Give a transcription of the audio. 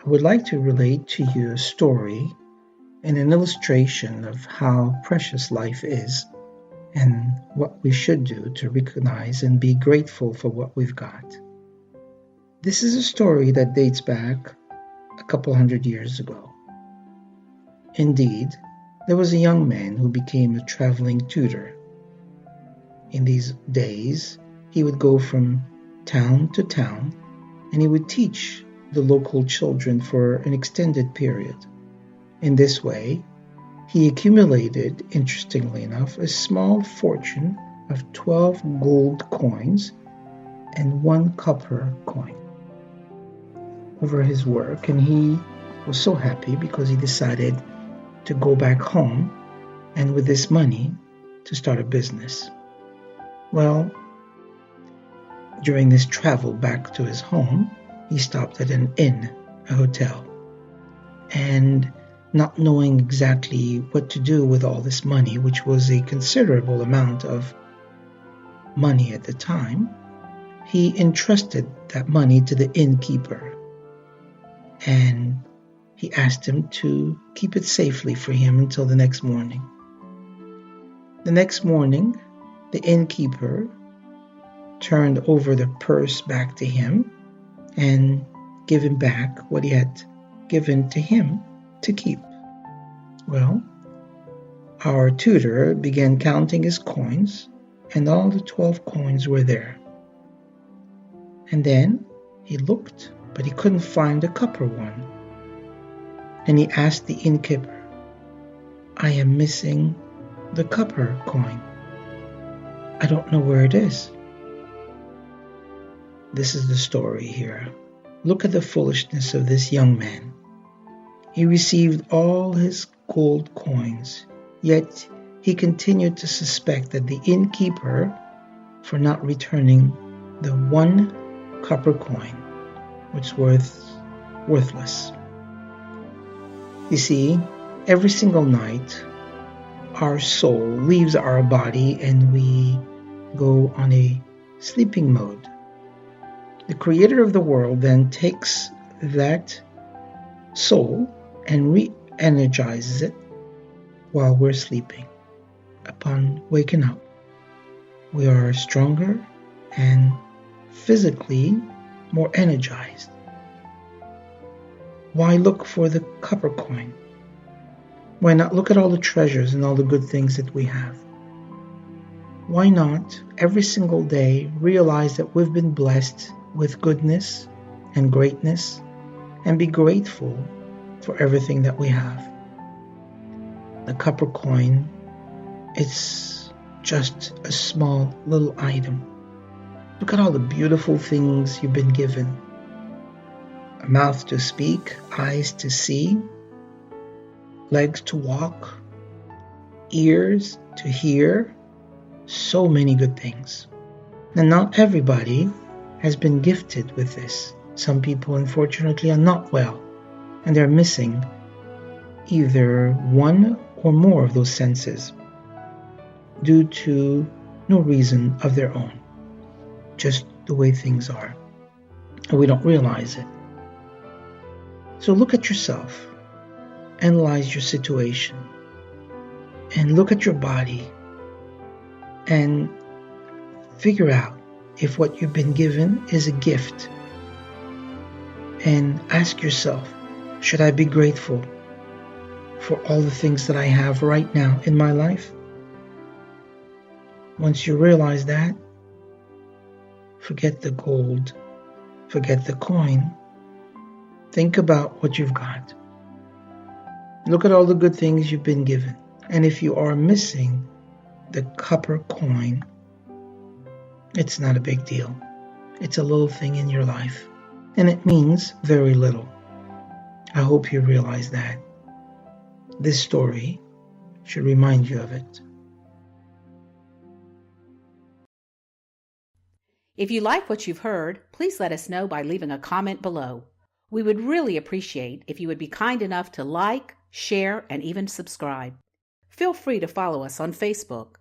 I would like to relate to you a story and an illustration of how precious life is and what we should do to recognize and be grateful for what we've got. This is a story that dates back a couple hundred years ago. Indeed, there was a young man who became a traveling tutor. In these days, he would go from town to town and he would teach the local children for an extended period. In this way, he accumulated, interestingly enough, a small fortune of 12 gold coins and 1 copper coin over his work, and he was so happy because he decided to go back home and with this money to start a business. Well, during this travel back to his home, he stopped at an inn, a hotel, and not knowing exactly what to do with all this money, which was a considerable amount of money at the time, he entrusted that money to the innkeeper, and he asked him to keep it safely for him until the next morning. The next morning, the innkeeper turned over the purse back to him and gave him back what he had given to him to keep. Well, our tutor began counting his coins, and all the 12 coins were there. And then he looked, but he couldn't find the copper one. And he asked the innkeeper, "I am missing the copper coin. I don't know where it is." This is the story here. Look at the foolishness of this young man. He received all his gold coins, yet he continued to suspect that the innkeeper for not returning the 1 copper coin, which was worthless. You see, every single night, our soul leaves our body and we go on a sleeping mode. The creator of the world then takes that soul and re-energizes it while we're sleeping. Upon waking up, we are stronger and physically more energized. Why look for the copper coin? Why not look at all the treasures and all the good things that we have? Why not every single day realize that we've been blessed with goodness and greatness and be grateful for everything that we have? The copper coin, it's just a small little item. Look at all the beautiful things you've been given. A mouth to speak, eyes to see, legs to walk, ears to hear, so many good things. And not everybody has been gifted with this. Some people, unfortunately, are not well, and they're missing either one or more of those senses due to no reason of their own, just the way things are, and we don't realize it. So look at yourself, analyze your situation, and look at your body and figure out if what you've been given is a gift. And ask yourself, should I be grateful for all the things that I have right now in my life? Once you realize that, forget the gold, forget the coin. Think about what you've got. Look at all the good things you've been given. And if you are missing the copper coin, it's not a big deal. It's a little thing in your life, and it means very little. I hope you realize that. This story should remind you of it. If you like what you've heard, please let us know by leaving a comment below. We would really appreciate if you would be kind enough to like, share, and even subscribe. Feel free to follow us on Facebook.